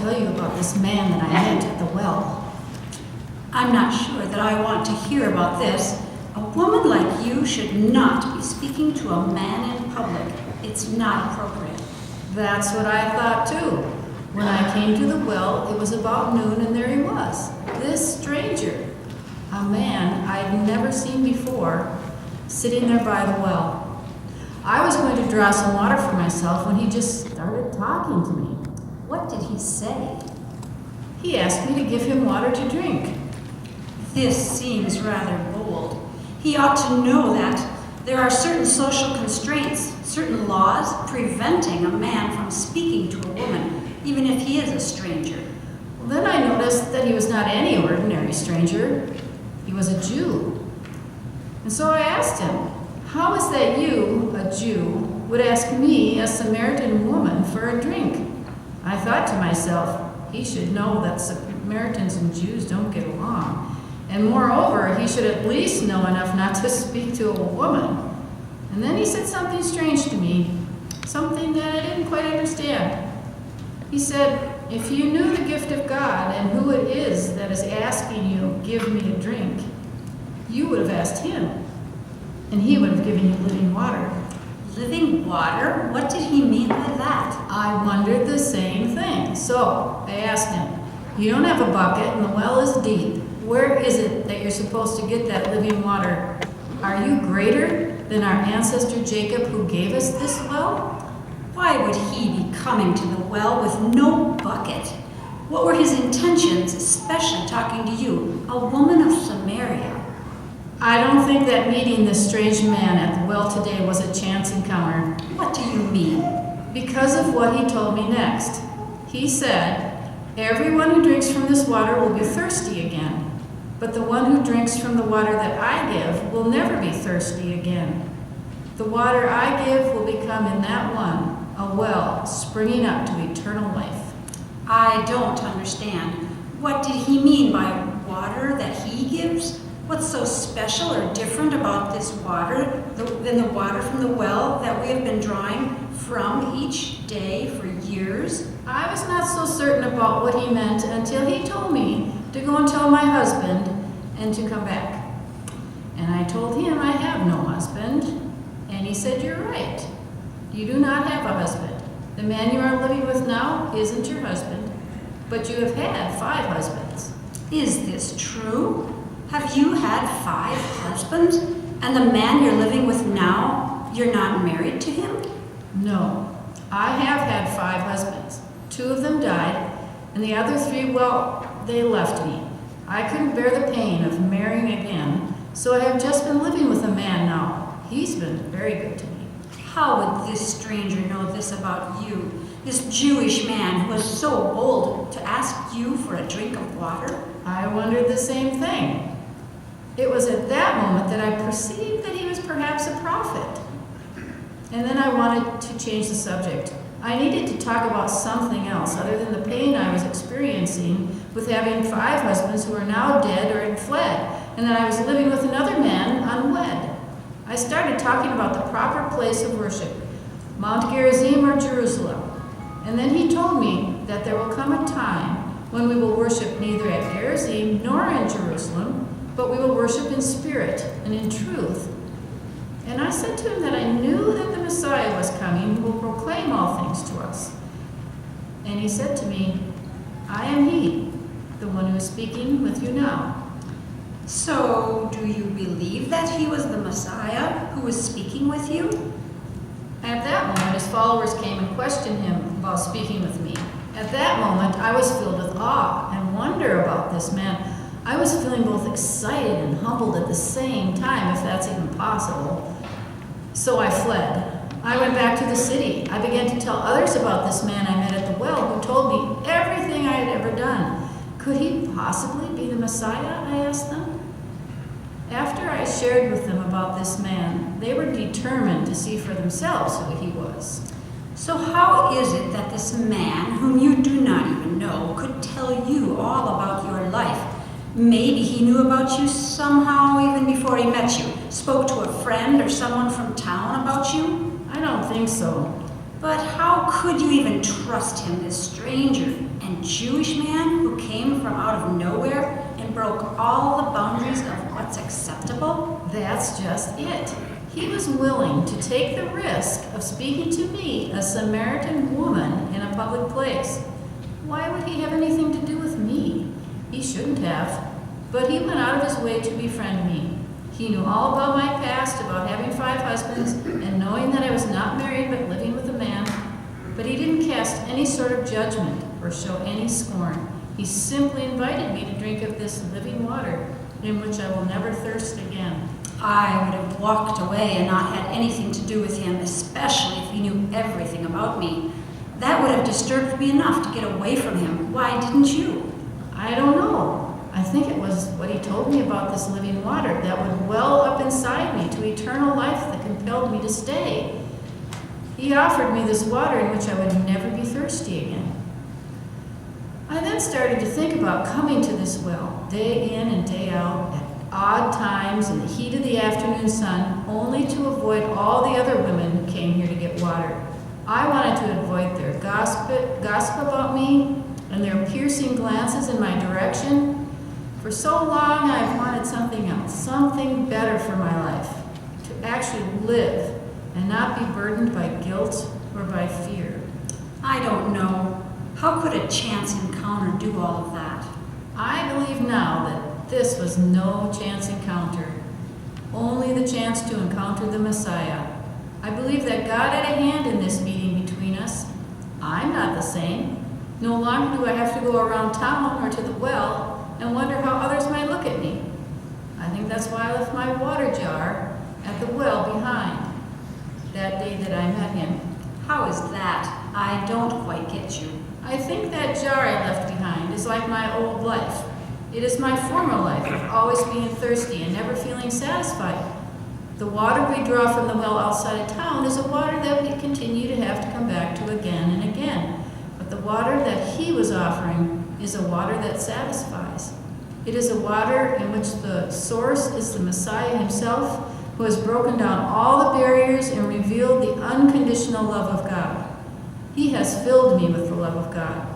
tell you about this man that I met at the well. I'm not sure that I want to hear about this. A woman like you should not be speaking to a man in public. It's not appropriate. That's what I thought too. When I came to the well, it was about noon and there he was, this stranger, a man I'd never seen before, sitting there by the well. I was going to draw some water for myself when he just started talking to me. What did he say? He asked me to give him water to drink. This seems rather bold. He ought to know that there are certain social constraints, certain laws preventing a man from speaking to a woman, even if he is a stranger. Well, then I noticed that he was not any ordinary stranger. He was a Jew. And so I asked him, how is that you, a Jew, would ask me, a Samaritan woman, for a drink? I thought to myself, he should know that Samaritans and Jews don't get along. And moreover, he should at least know enough not to speak to a woman. And then he said something strange to me, something that I didn't quite understand. He said, if you knew the gift of God and who it is that is asking you, give me a drink, you would have asked him, and he would have given you living water. Living water? What did he mean by that? I wondered the same thing. So I asked him, you don't have a bucket and the well is deep. Where is it that you're supposed to get that living water? Are you greater than our ancestor Jacob who gave us this well? Why would he be coming to the well with no bucket? What were his intentions, especially talking to you, a woman of Samaria? I don't think that meeting this strange man at the well today was a chance encounter. What do you mean? Because of what he told me next. He said, everyone who drinks from this water will be thirsty again. But the one who drinks from the water that I give will never be thirsty again. The water I give will become in that one a well springing up to eternal life. I don't understand. What did he mean by water that he gives? What's so special or different about this water than the water from the well that we have been drawing from each day for years? I was not so certain about what he meant until he told me to go and tell my husband and to come back. And I told him I have no husband, and he said, you're right. You do not have a husband. The man you are living with now isn't your husband, but you have had 5 husbands. Is this true? Have you had 5 husbands? And the man you're living with now, you're not married to him? No, I have had 5 husbands. 2 of them died, and the other 3, well, they left me. I couldn't bear the pain of marrying again, so I have just been living with a man now. He's been very good to me. How would this stranger know this about you? This Jewish man who was so bold to ask you for a drink of water? I wondered the same thing. It was at that moment that I perceived that he was perhaps a prophet. And then I wanted to change the subject. I needed to talk about something else other than the pain I was experiencing with having 5 husbands who are now dead or had fled, and that I was living with another man unwed. I started talking about the proper place of worship, Mount Gerizim or Jerusalem. And then he told me that there will come a time when we will worship neither at Gerizim nor in Jerusalem, but we will worship in spirit and in truth. And I said to him that I knew that the Messiah was coming who will proclaim all things to us. And he said to me, I am he, the one who is speaking with you now. So, do you believe that he was the Messiah who was speaking with you? At that moment, his followers came and questioned him about speaking with me. At that moment, I was filled with awe and wonder about this man. I was feeling both excited and humbled at the same time, if that's even possible. So I fled. I went back to the city. I began to tell others about this man I met at the well who told me everything I had ever done. Could he possibly be the Messiah? I asked them. After I shared with them about this man, they were determined to see for themselves who he was. So how is it that this man, whom you do not even know, could tell you all about your life? Maybe he knew about you somehow even before he met you, spoke to a friend or someone from town about you? I don't think so. But how could you even trust him, this stranger and Jewish man who came from out of nowhere and broke all the boundaries of what's acceptable? That's just it. He was willing to take the risk of speaking to me, a Samaritan woman, in a public place. Why would he have anything to do with me? He shouldn't have. But he went out of his way to befriend me. He knew all about my past, about having 5 husbands, and knowing that I was not married but living with a man. But he didn't cast any sort of judgment or show any scorn. He simply invited me to drink of this living water, in which I will never thirst again. I would have walked away and not had anything to do with him, especially if he knew everything about me. That would have disturbed me enough to get away from him. Why didn't you? I don't know. I think it was what he told me about this living water that would well up inside me to eternal life that compelled me to stay. He offered me this water in which I would never be thirsty again. I then started to think about coming to this well, day in and day out, at odd times in the heat of the afternoon sun, only to avoid all the other women who came here to get water. I wanted to avoid their gossip about me and their piercing glances in my direction. For so long, I've wanted something else, something better for my life, to actually live and not be burdened by guilt or by fear. I don't know. How could a chance encounter do all of that? I believe now that this was no chance encounter, only the chance to encounter the Messiah. I believe that God had a hand in this meeting between us. I'm not the same. No longer do I have to go around town or to the well and wonder how others might look at me. I think that's why I left my water jar at the well behind that day that I met him. How is that? I don't quite get you. I think that jar I left behind is like my old life. It is my former life of always being thirsty and never feeling satisfied. The water we draw from the well outside of town is a water that we continue to have to come back to again and again. But the water that he was offering is a water that satisfies. It is a water in which the source is the Messiah himself, who has broken down all the barriers and revealed the unconditional love of God. He has filled me with the love of God.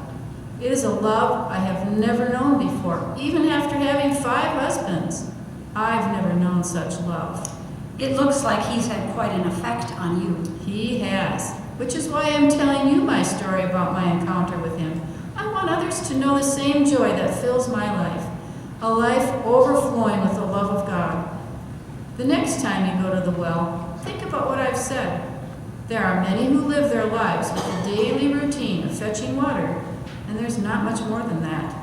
It is a love I have never known before, even after having 5 husbands. I've never known such love. It looks like he's had quite an effect on you. He has, which is why I'm telling you my story about my encounter with him. I want others to know the same joy that fills my life, a life overflowing with the love of God. The next time you go to the well, think about what I've said. There are many who live their lives with a daily routine of fetching water, and there's not much more than that.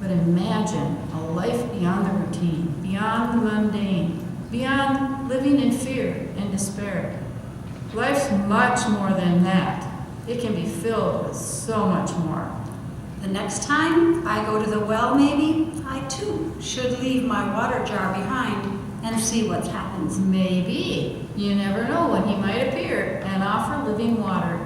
But imagine a life beyond the routine, beyond the mundane, beyond living in fear and despair. Life's much more than that. It can be filled with so much more. The next time I go to the well, maybe, I too should leave my water jar behind and see what happens. Maybe. You never know when he might appear and offer living water.